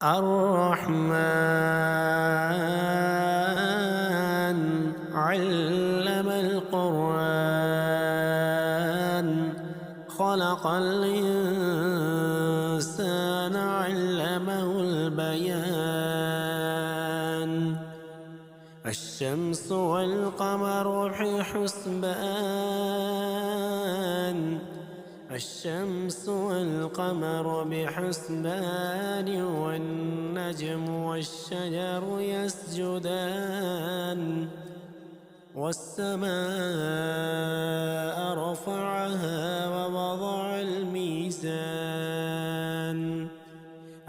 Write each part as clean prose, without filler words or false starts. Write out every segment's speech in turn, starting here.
الرحمن علم القرآن خلق الإنسان علمه البيان الشمس والقمر في حسبان الشمس والقمر بحسبان والنجم والشجر يسجدان والسماء رفعها ووضع الميزان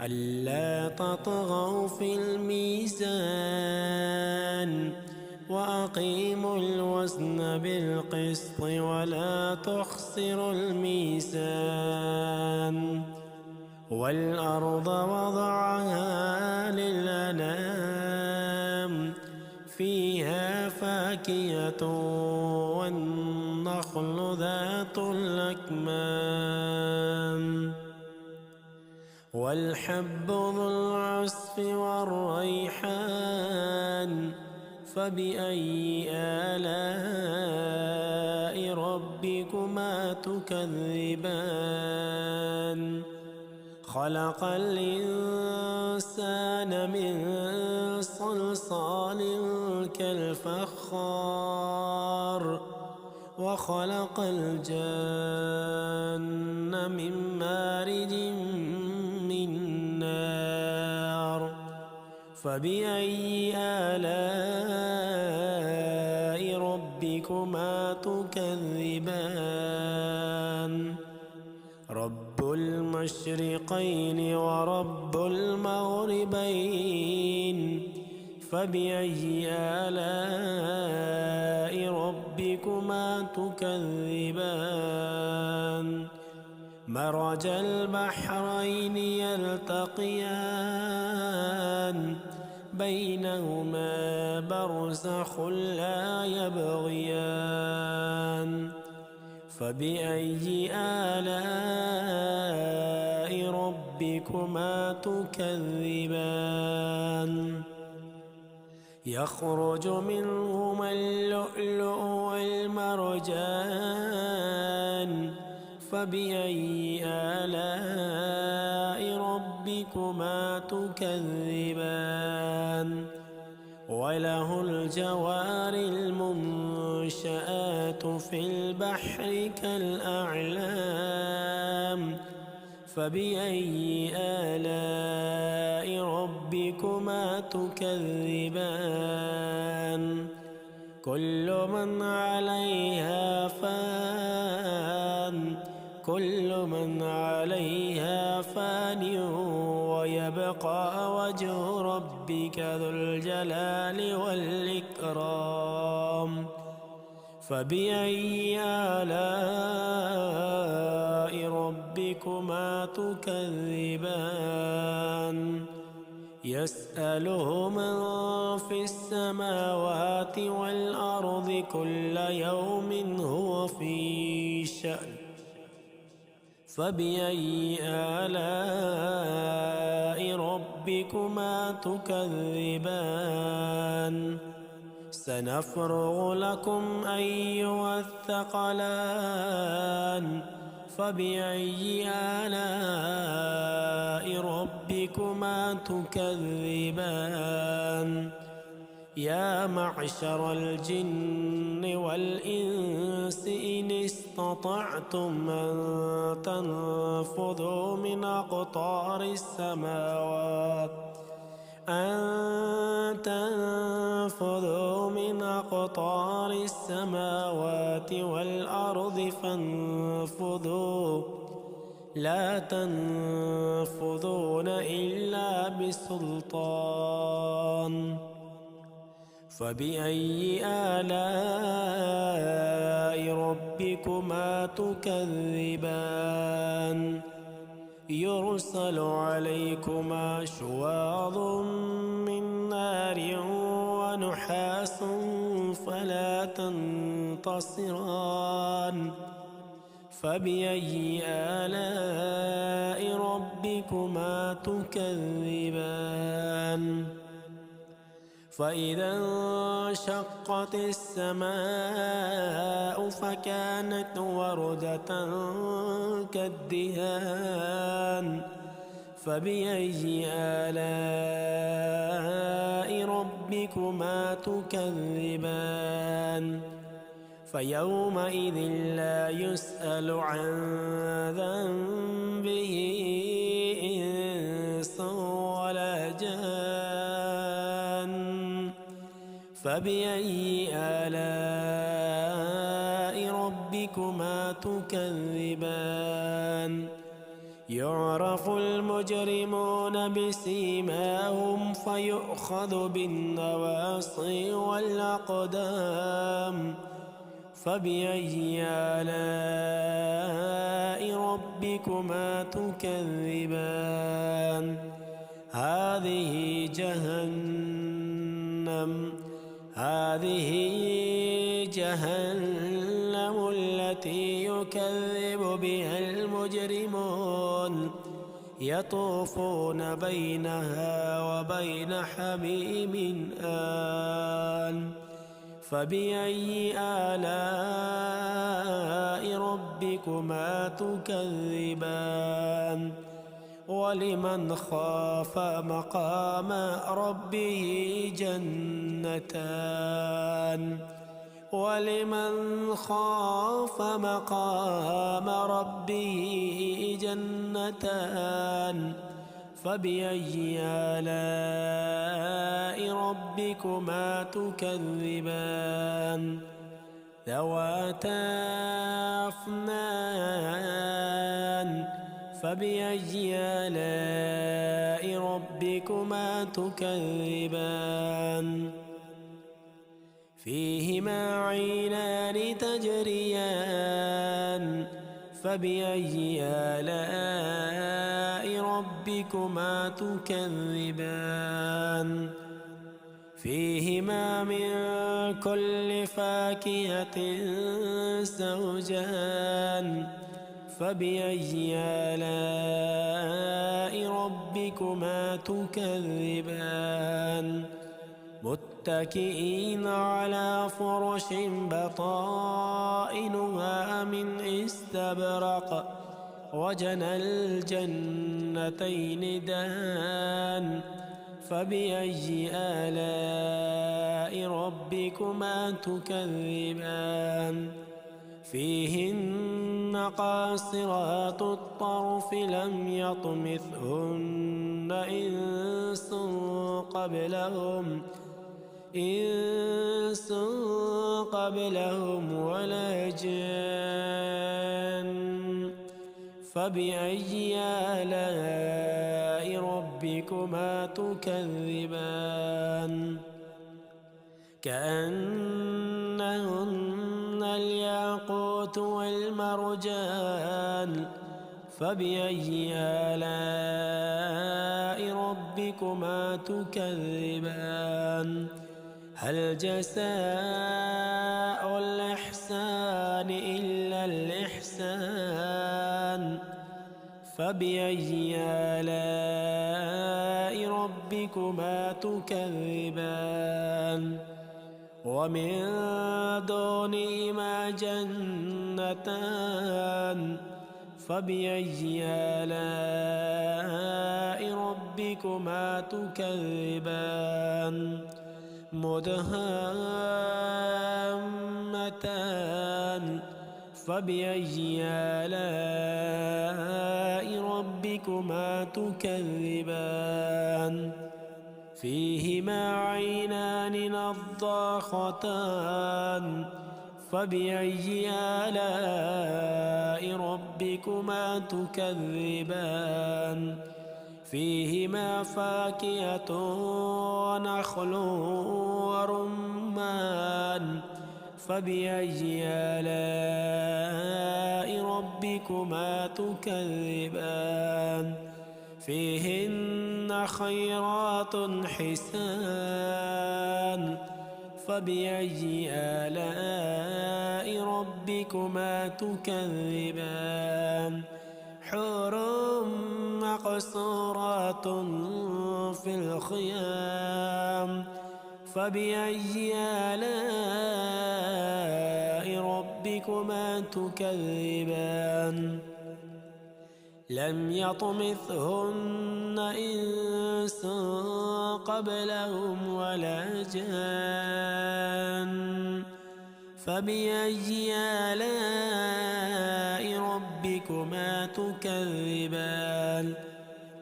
ألا تطغوا في الميزان وأقيموا الوزن بالقسط ولا تخسروا الميزان والأرض وضعها للأنام فيها فاكهة والنخل ذات الأكمام والحب ذو العصف والريحان فبأي آلاء ربكما تكذبان خلق الإنسان من صلصال كالفخار وخلق الجن من مارج من نار فبأي آلاء ربكما تكذبان رب المشرقين ورب المغربين فبأي آلاء ربكما تكذبان مرج البحرين يلتقيان بينهما برزخ لا يبغيان فبأي آلاء ربكما تكذبان يخرج منهما اللؤلؤ والمرجان فبأي آلاء ربكما تكذبان وله الجوار المنشآت في البحر كالأعلام فبأي آلاء ربكما تكذبان كل من عليها فان ويبقى وجه ربك ذو الجلال والإكرام فبأي آلاء ربكما تكذبان يسأله من في السماوات والأرض كل يوم هو في شأن فبأي آلاء ربكما تكذبان سنفرغ لكم أيها الثقلان فبأي آلاء ربكما تكذبان يا معشر الجن والإنس إن استطعتم أن تنفذوا من أقطار السماوات والأرض فانفذوا لا تنفذون إلا بسلطان فبأي آلاء ربكما تكذبان يرسل عليكما شواظ من نار ونحاس فلا تنتصران فبأي آلاء ربكما تكذبان فإذا انشقت السماء فكانت وردة كالدهان فبأي آلاء ربكما تكذبان فيومئذ لا يسأل عن ذنبه إنس ولا جان فبأي آلاء ربكما تكذبان يعرف المجرمون بسيماهم فيؤخذ بالنواصي والأقدام فبأي آلاء ربكما تكذبان هذه جهنم التي يكذب بها المجرمون يطوفون بينها وبين حميم آن فبأي آلاء ربكما تكذبان ولمن خاف مقام ربه جنتان فبأي آلاء ربكما تكذبان ذواتا أفنان فبأي آلاء ربكما تكذبان فيهما عينان تجريان فبأي آلاء ربكما تكذبان فيهما من كل فاكهة زوجان فبأي آلاء ربكما تكذبان متكئين على فرش بطائنها من استبرق وجنى الجنتين دان فبأي آلاء ربكما تكذبان فيهن قاصرات الطرف لم يطمثهن إنس قبلهم ولا جان فبأي آلاء ربكما تكذبان كأنهن الياقوت والمرجان فبأي آلاء ربكما تكذبان هل جزاء الإحسان إلا الإحسان فبأي آلاء ربكما تكذبان ومن دونهما جنتان فبأي آلاء ربكما تكذبان مدهامتان فبأي آلاء ربكما تكذبان فيهما عينان نضاختان فبأي آلاء ربكما تكذبان فيهما فاكهة ونخل ورمان فبأي آلاء ربكما تكذبان فيهن خيرات حسان فبأي آلاء ربكما تكذبان حور مقصورات في الخيام فبأي آلاء ربكما تكذبان لم يطمثهن إنس قبلهم ولا جان فبأي آلاء ربكما تكذبان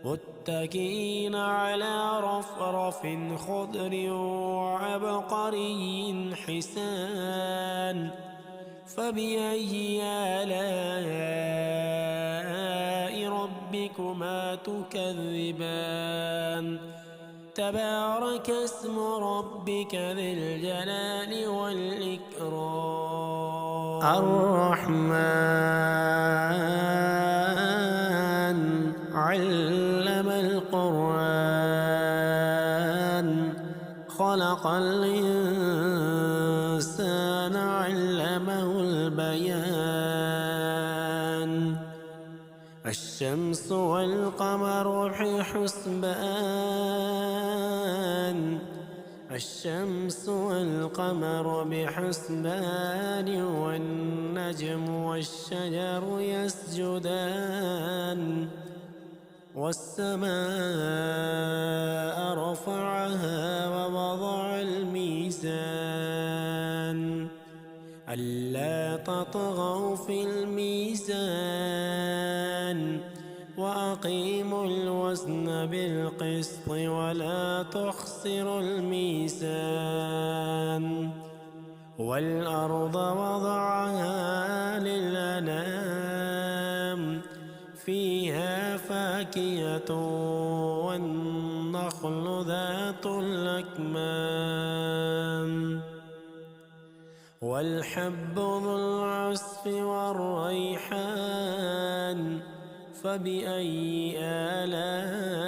متكئين على رفرف خضر وعبقري حسان فبأي آلاء ربكما تكذبان تبارك اسم ربك ذي الجلال والإكرام الرحمن علم القرآن خلق الإنسان علمه البيان الشمس والقمر بحسبان الشمس والقمر بحسبان والنجم والشجر يسجدان والسماء رفعها ووضع الميزان ألا تطغوا في الميزان وأقيموا الوزن بالقسط ولا تخسروا الميزان والأرض وضعها للأنام فيها فاكهة والنخل ذات الأكمام والحب ذو العصف والريحان فبأي آلاء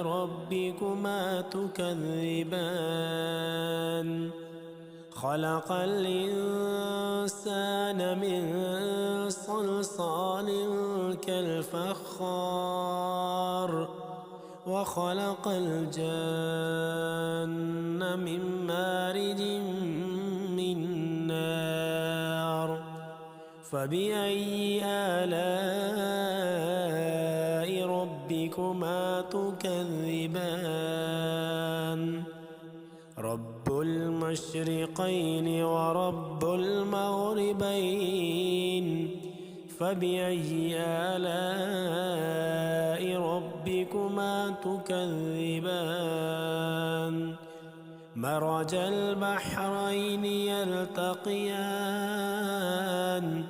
ربكما تكذبان خلق الإنسان من صلصال كالفخار وخلق الجن من مارج من نار فبأي آلاء ربكما تكذبان رب المشرقين ورب المغربين فبأي آلاء ربكما تكذبان مرج البحرين يلتقيان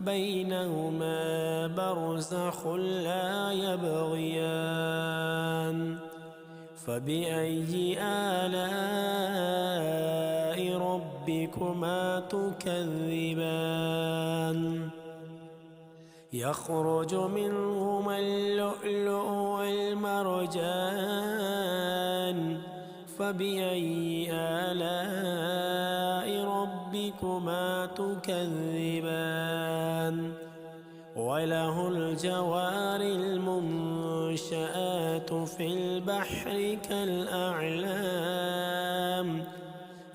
بينهما برزخ لا يبغيان فبأي آلاء ربكما تكذبان يخرج منهما اللؤلؤ والمرجان فبأي آلاء ربكما تكذبان وله الجوار المنشآت في البحر كالأعلام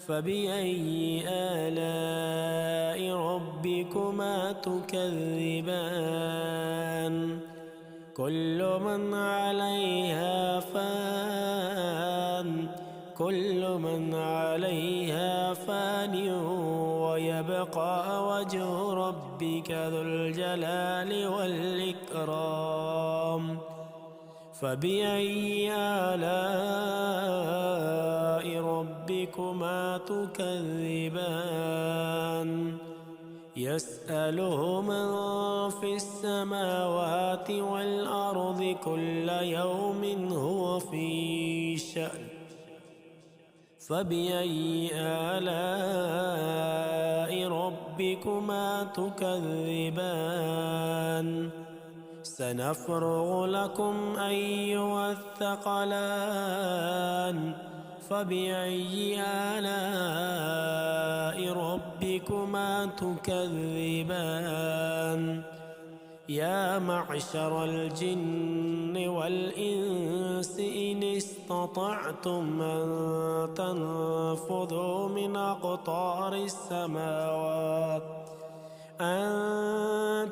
فبأي آلاء ربكما تكذبان كل من عليها فان كل من عليها فان ويبقى وجه ربك ذو الجلال والإكرام فبأي آلاء ربكما تكذبان يسأله من في السماوات والأرض كل يوم هو في شأن فبأي آلاء ربكما تكذبان سنفرغ لكم أيها الثقلان فبأي آلاء ربكما تكذبان يا معشر الجن والإنس إن استطعتم أن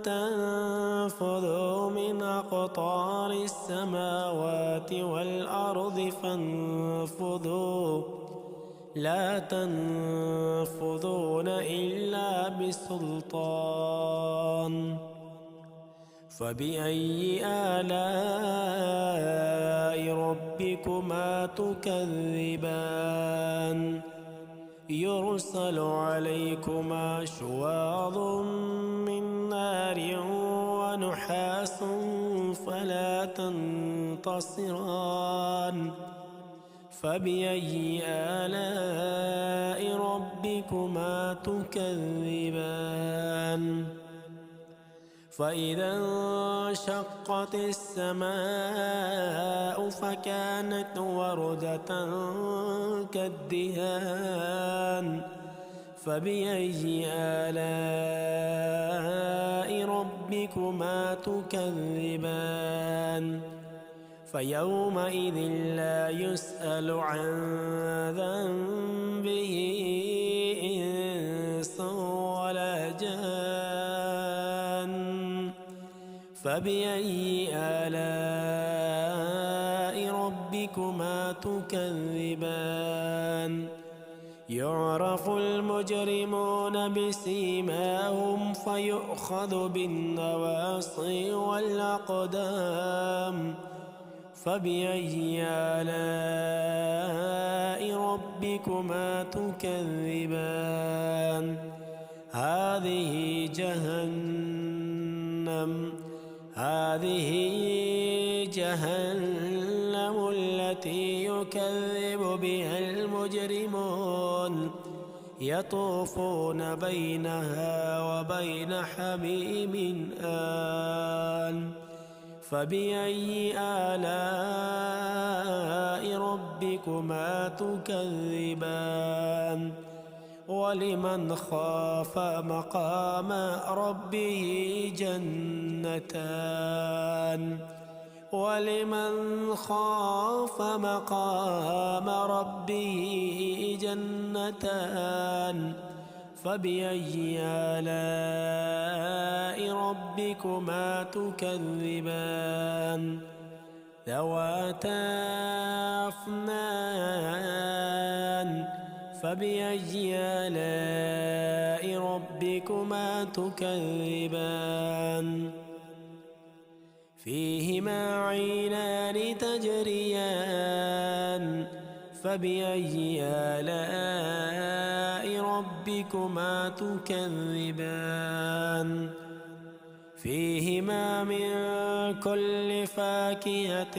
تنفذوا من أقطار السماوات والأرض فانفذوا لا تنفذون إلا بسلطان فبأي آلاء ربكما تكذبان يرسل عليكما شواظ من نار ونحاس فلا تنتصران فبأي آلاء ربكما تكذبان فإذا انشقت السماء فكانت وردة كالدهان فبأي آلاء ربكما تكذبان فيومئذ لا يسأل عن ذنبه إنس ولا جان فبأي آلاء ربكما تكذبان يعرف المجرمون بسيماهم فيؤخذ بالنواصي والأقدام فبأي آلاء ربكما تكذبان هذه جهنم التي يكذب بها المجرمون يطوفون بينها وبين حميم آن فبأي آلاء ربكما تكذبان ولمن خاف مقام ربه جنتان فبأي آلاء ربكما تكذبان ذواتا أفنان فبأي آلاء ربكما تكذبان فيهما عينان تجريان فبأي آلاء ربكما تكذبان فيهما من كل فاكهة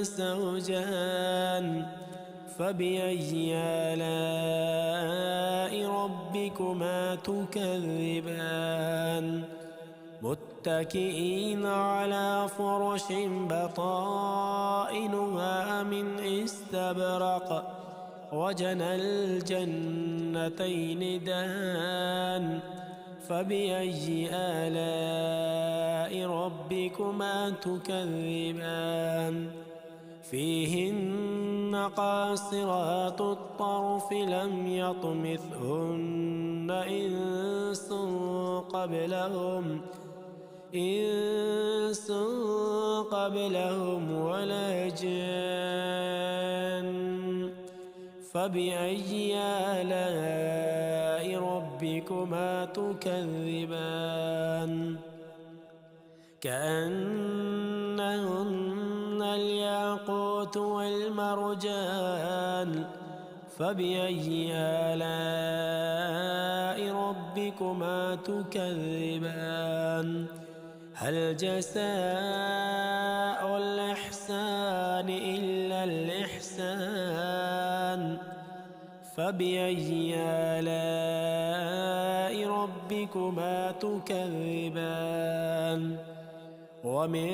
زوجان فبأي آلاء ربكما تكذبان متكئين على فرش بطائنها من استبرق وجنى الجنتين دان فبأي آلاء ربكما تكذبان فيهن قاصرات الطرف لم يطمثهن إنس قبلهم ولا جان فبأي آلاء ربكما تكذبان كأنهن الياقوت والمرجان فبأي آلاء ربكما تكذبان هل جزاء الإحسان إلا الإحسان فبأي آلاء ربكما تكذبان ومن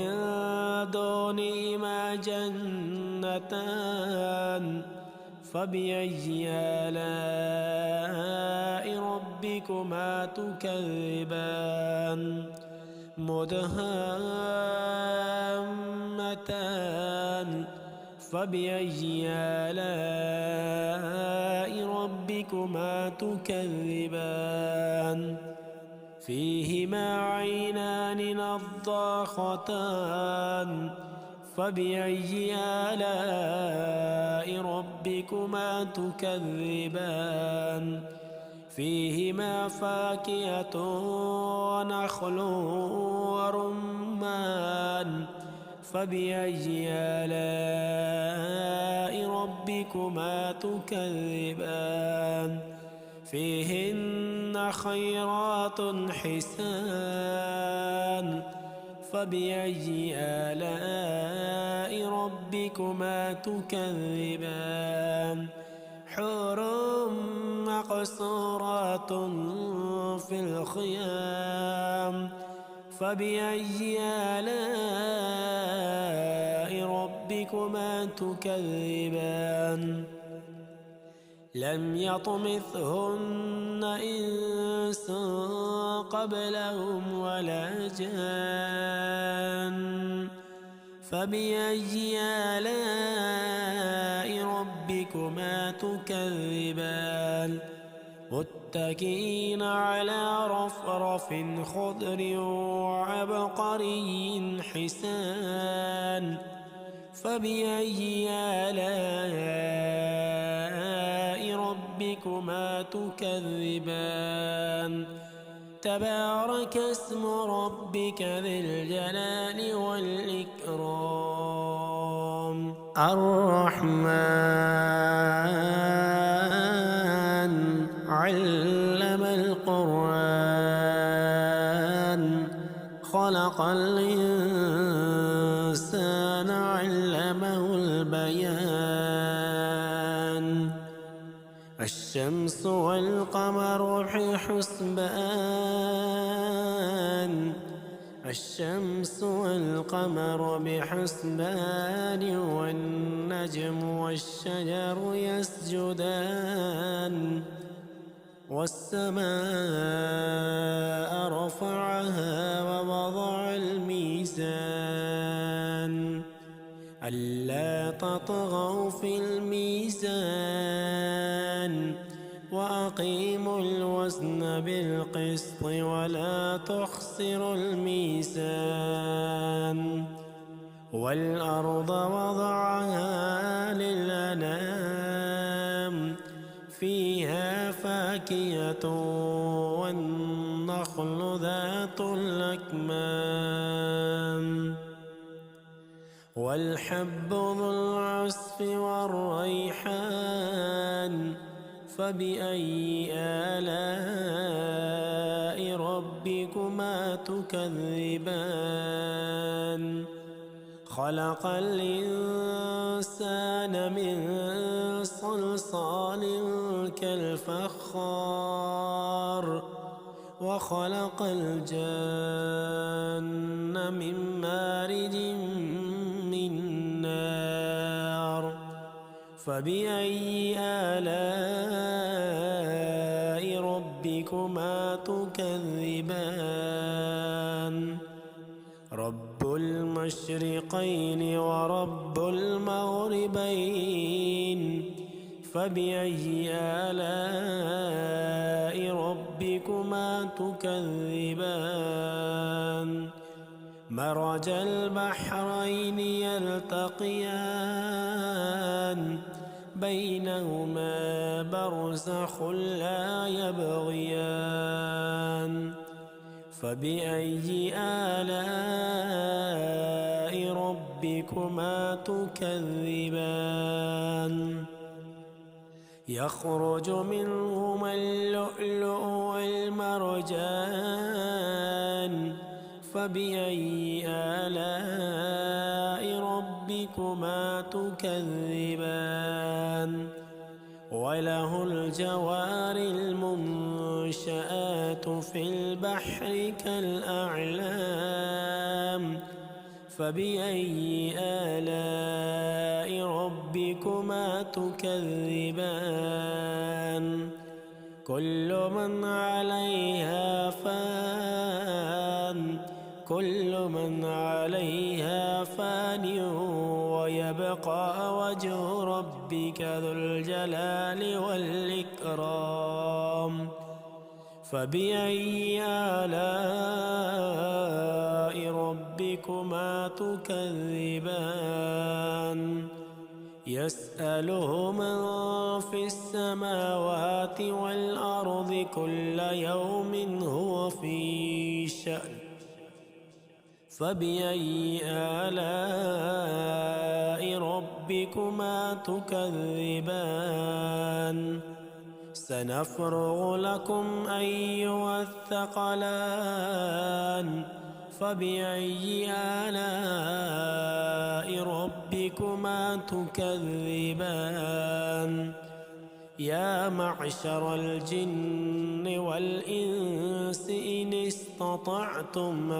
دونهما جنتان فبأي آلاء ربكما تكذبان مدهامتان فبأي آلاء ربكما تكذبان فيهما عينان نضاختان فبأي آلاء ربكما تكذبان فيهما فاكهة ونخل ورمان فبأي آلاء ربكما تكذبان فيهن خيرات حسان فبأي آلاء ربكما تكذبان حور مقصورات في الخيام فبأي آلاء ربكما تكذبان لم يطمثهن إنس قبلهم ولا جان فبأي آلاء ربكما تكذبان متكئين على رفرف خضر وعبقري حسان فبأي آلاء ربكما تكذبان تبارك اسم ربك ذي الجلال والإكرام الرحمن علم القرآن خلق الإنسان علمه البيان الشمس والقمر بحسبان الشمس والقمر بحسبان والنجم والشجر يسجدان والسماء رفعها ووضع الميزان ألا تطغوا في الميزان وأقيموا الوزن بالقسط ولا تخسروا الميزان والأرض وضعها للأنام فيها فاكهة والنخل ذات الأكمام والحب ذو العصف والريحان فبأي آلاء ربكما تكذبان خلق الإنسان من صلصال كالفخار وخلق الجن من مارج من نار فبأي آلاء ربكما تكذبان رب المشرقين ورب المغربين فبأي آلاء ربكما تكذبان مرج البحرين يلتقيان بينهما برزخ لا يبغيان فبأي آلاء ربكما تكذبان يخرج منهما اللؤلؤ والمرجان فبأي آلاء ربكما تكذبان وله الجوار المنشآت في البحر كالأعلام فبأي آلاء ربكما تكذبان كل من عليها فان كل من عليها فان ويبقى وجه ربك ذو الجلال والإكرام فبأي آلاء ربكما تكذبان يسأله من في السماوات والأرض كل يوم هو في شأن فبأي آلاء ربكما تكذبان سنفرغ لكم أيها الثقلان فبأي آلاء ربكما تكذبان يا معشر الجن والإنس إن استطعتم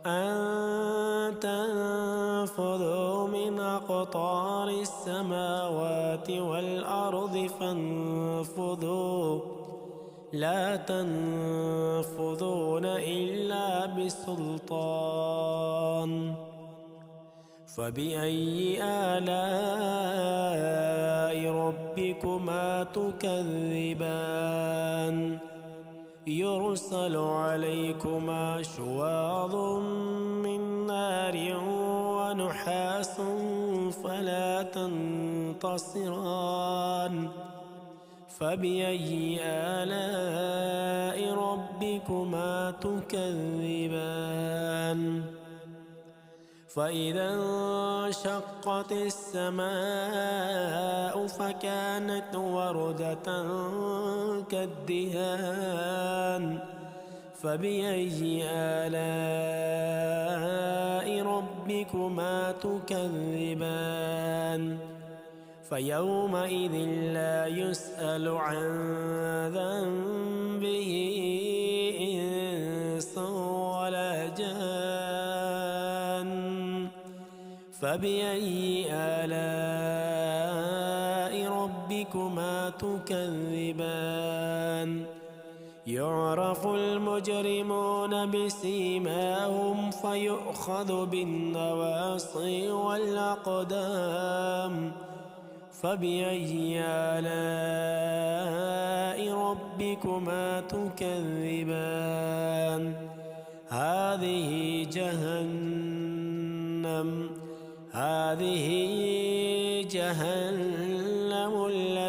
أن تنفذوا من أقطار السماوات والأرض فانفذوا لا تنفذون إلا بسلطان فبأي آلاء ربكما تكذبان يرسل عليكما شواظ من نار ونحاس فلا تنتصران فبأي آلاء ربكما تكذبان فإذا انشقت السماء فكانت وردة كالدهان فبأي آلاء ربكما تكذبان فيومئذ لا يسأل عن ذنبه إنس ولا جان فبأي آلاء ربكما تكذبان يعرف المجرمون بسيماهم فيؤخذ بالنواصي والأقدام فبأي آلاء ربكما تكذبان هذه جهنم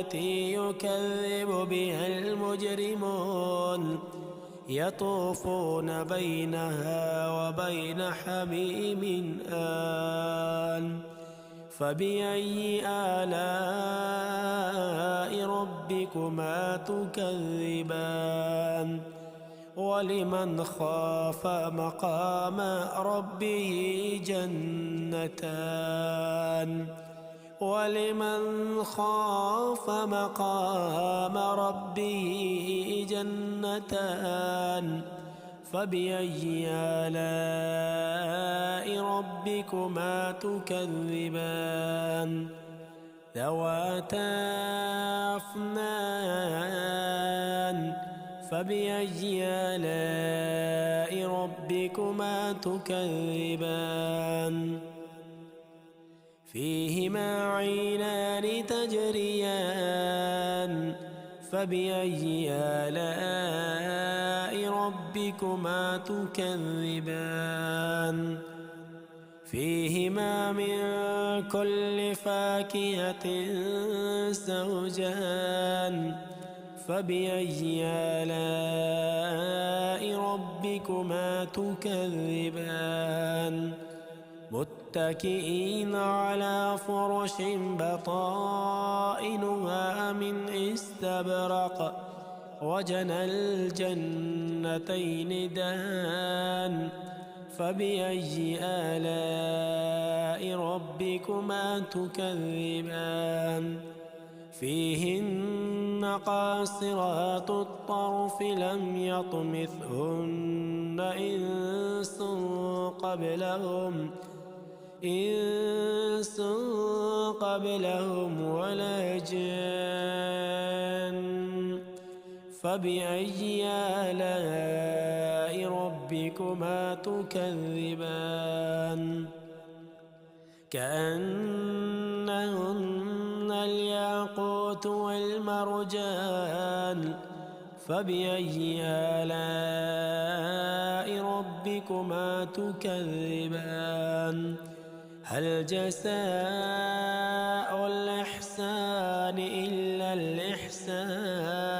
التي يكذب بها المجرمون يطوفون بينها وبين حميم آن فبأي آلاء ربكما تكذبان ولمن خاف مقام ربه جنتان فبأي آلاء ربكما تكذبان ذواتا أفنان فبأي آلاء ربكما تكذبان فيهما عينان تجريان فبأي آلاء ربكما تكذبان فيهما من كل فاكهة زوجان فبأي آلاء ربكما تكذبان متكئين على فرش بطائنها من استبرق وجنى الجنتين دان فبأي آلاء ربكما تكذبان فيهن قاصرات الطرف لم يطمثهن إنس قبلهم ولا جان فبأي آلاء ربكما تكذبان كأنهن الياقوت والمرجان فبأي آلاء ربكما تكذبان هل جزاء الإحسان إلا الإحسان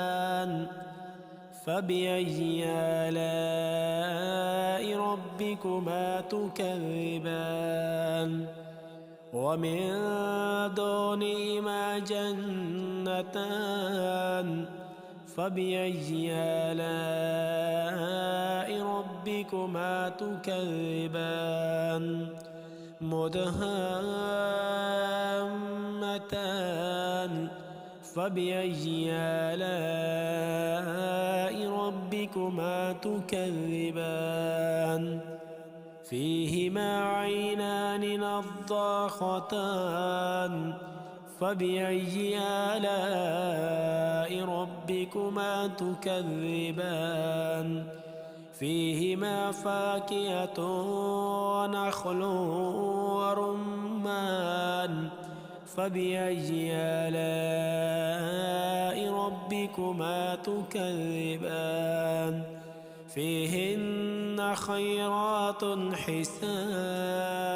فبأي آلاء ربكما تكذبان ومن دونهما جنتان فبأي آلاء ربكما تكذبان مدهامتان فبأي آلاء ربكما تكذبان فيهما عينان نضاختان فبأي آلاء ربكما تكذبان فيهما فاكهة ونخل ورمان فبأي آلاء ربكما تكذبان فيهن خيرات حسان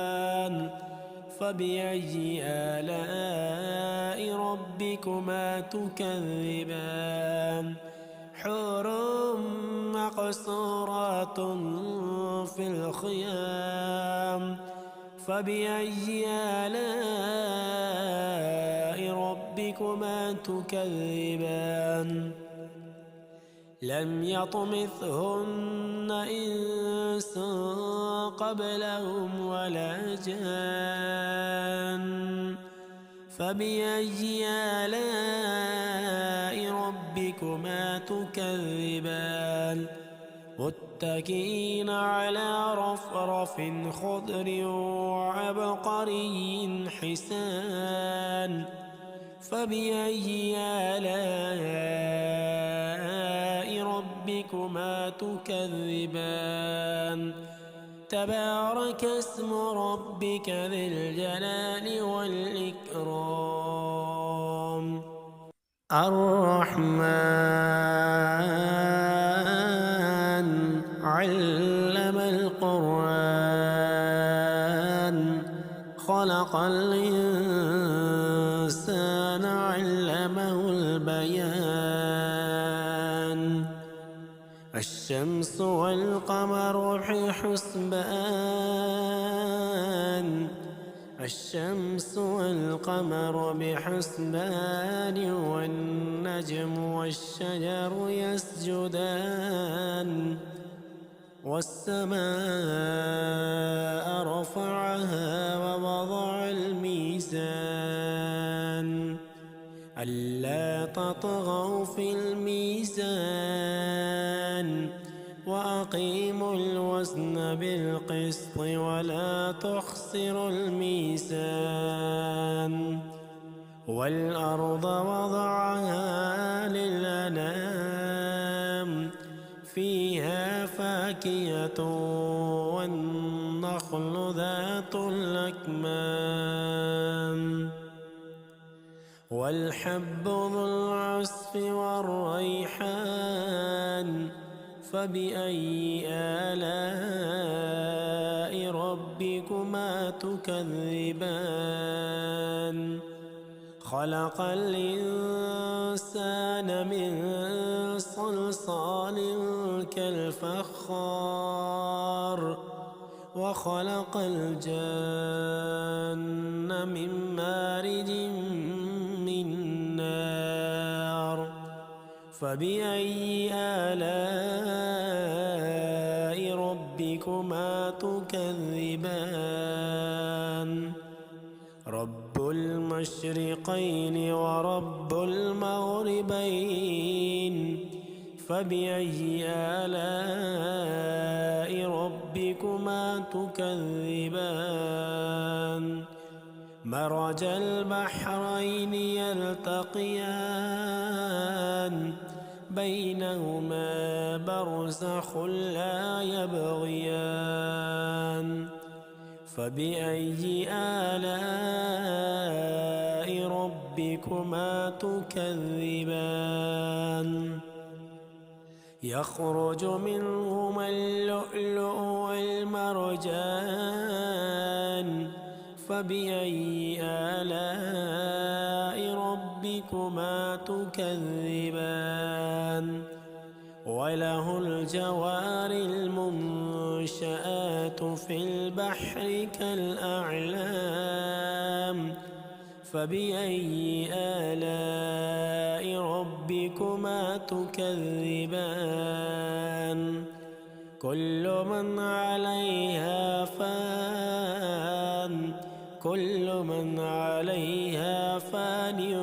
فبأي آلاء ربكما تكذبان حور مقصورات في الخيام فبأي آلاء ربكما تكذبان لم يطمثهن إنس قبلهم ولا جان فبأي آلاء ربكما تكذبان متكئين على رفرف خضر وعبقري حسان فبأي آلاء ربكما تكذبان تبارك اسم ربك ذي الجلال والإكرام الرحمن علم القرآن خلق الإنسان علمه البيان الشمس والقمر بحسبان الشمس والقمر بحسبان والنجم والشجر يسجدان والسماء رفعها ووضع الميزان ألا تطغوا في الميزان وأقيموا الوزن بالقسط ولا تخسروا الميزان والأرض وضعها للأنام فيها فاكهة والنخل ذات الأكمام والحب ذو العصف والريحان فبأي آلاء ربكما تكذبان خلق الإنسان من صلصال كالفخار وخلق الجن من مارج من نار فبأي آلاء ربكما تكذبان رب المشرقين ورب المغربين فبأي آلاء ربكما تكذبان مرج البحرين يلتقيان بينهما برزخ لا يبغيان فبأي آلاء ربكما تكذبان يخرج منهما اللؤلؤ والمرجان فبأي آلاء ربكما تكذبان وله الجوار المنشآت في البحر كالأعلام فبأي آلاء ربكما تكذبان كل من عليها فان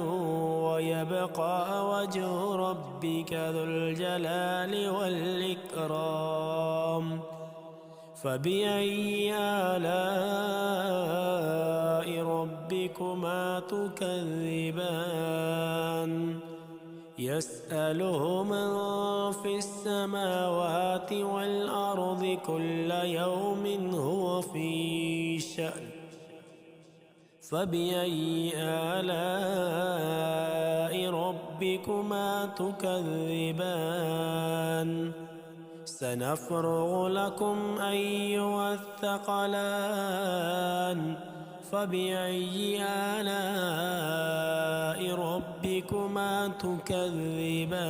ويبقى وجه ربك ذو الجلال والإكرام فبأي آلاء ربكما تكذبان يسأله من في السماوات والأرض كل يوم هو في شأن فبأي آلاء ربكما تكذبان سنفرغ لكم أيها الثقلان فبأي آلاء ربكما تكذبان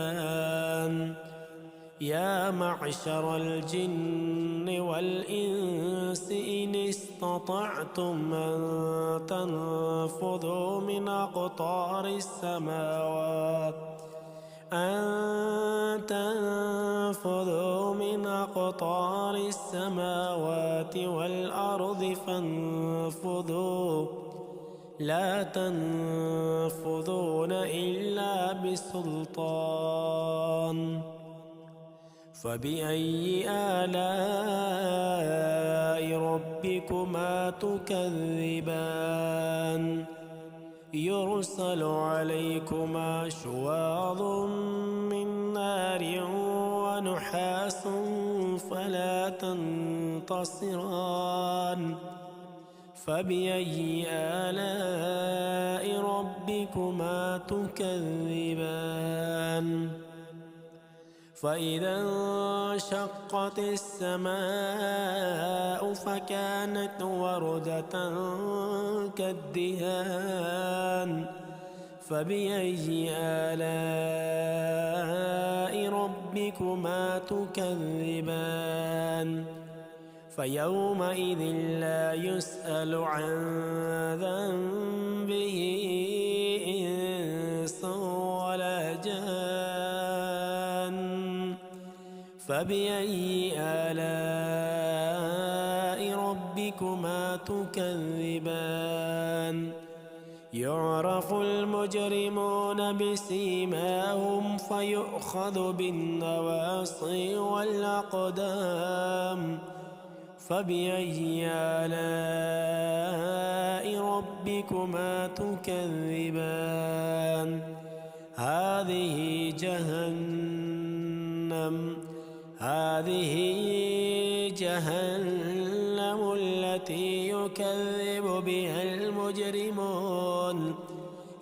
يا معشر الجن والإنس إن استطعتم أن تنفذوا من أقطار السماوات والأرض فانفذوا لا تنفذون إلا بسلطان فبأي آلاء ربكما تكذبان يرسل عليكما شواظ من نار ونحاس فلا تنتصران فبأي آلاء ربكما تكذبان فإذا انشقت السماء فكانت وردة كالدهان فبأي آلاء ربكما تكذبان فيومئذ لا يسأل عن ذنبه إنس ولا جان فبأي آلاء ربكما تكذبان يعرف المجرمون بسيماهم فيؤخذ بالنواصي والأقدام فبأي آلاء ربكما تكذبان هذه جهنم التي يكذب بها المجرمون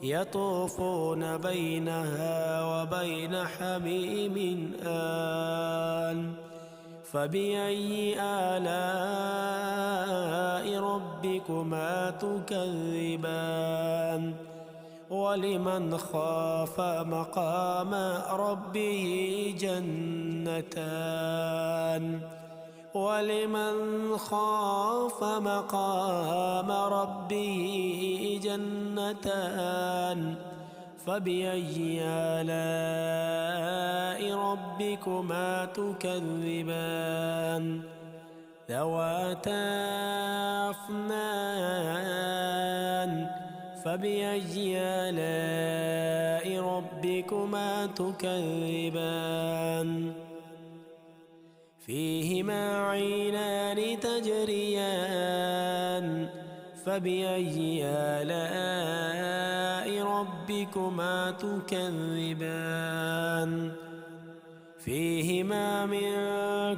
يطوفون بينها وبين حميم آن فبأي آلاء ربكما تكذبان ولمن خاف مقام ربه جنتان فبأي آلاء ربكما تكذبان ذواتا أفنان فبأي آلاء ربكما ربكما تكذبان فيهما عينان تجريان فبأي آلاء ربكما تكذبان فيهما من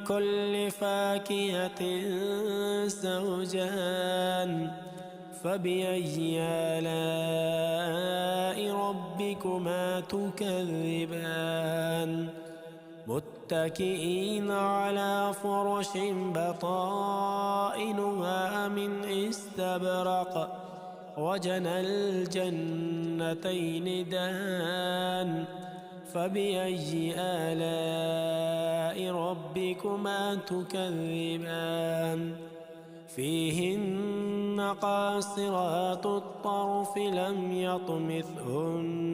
كل فاكهة زوجان فبأي آلاء ربكما تكذبان متكئين على فرش بطائنها من استبرق وجنى الجنتين دان فبأي آلاء ربكما تكذبان فيهن قاصرات الطرف لم يطمثهن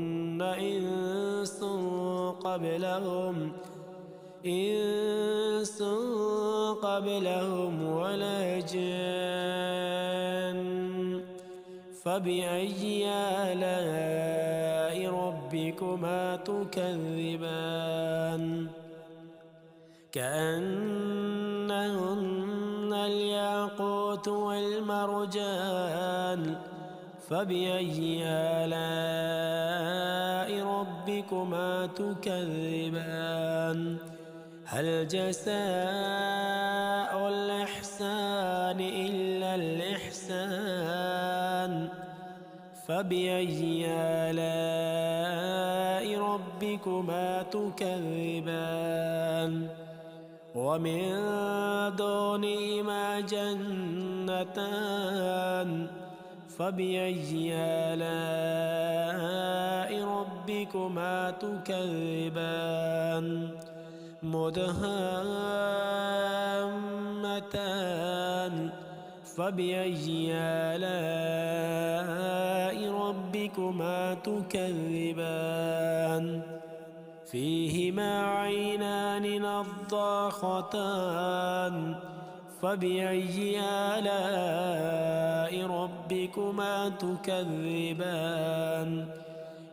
إنس قبلهم ولا جان فبأي آلاء ربكما تكذبان كأنهن الياقوت والمرجان فبأي آلاء ربكما تكذبان هل جزاء الإحسان إلا الإحسان فبأي آلاء ربكما تكذبان ومن دونهما جنتان فبأي آلاء ربكما تكذبان مدهامتان فبأي آلاء ربكما تكذبان فيهما عينان نضاختان فبأي آلاء ربكما تكذبان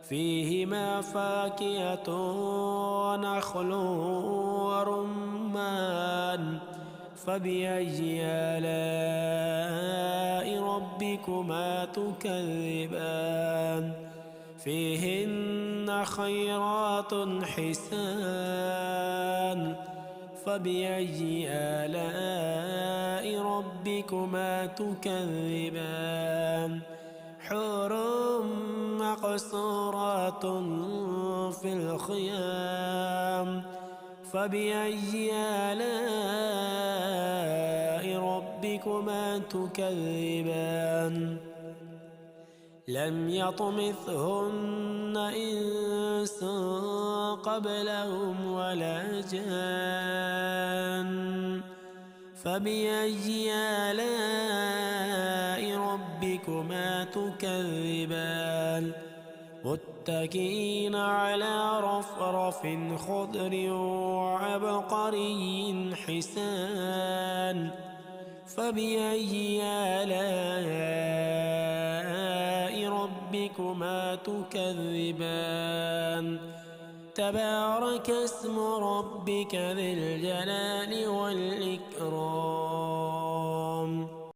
فيهما فاكهة ونخل ورمان فبأي آلاء ربكما تكذبان فيهن خيرات حسان فبأي آلاء ربكما تكذبان حور مقصورات في الخيام فبأي آلاء ربكما تكذبان لم يطمثهن إنس قبلهم ولا جان فبأي آلاء ربكما تكذبان متكئين على رفرف خضر وعبقري حسان فبأي آلاء ربكما تكذبان تبارك اسم ربك ذي الجلال والإكرام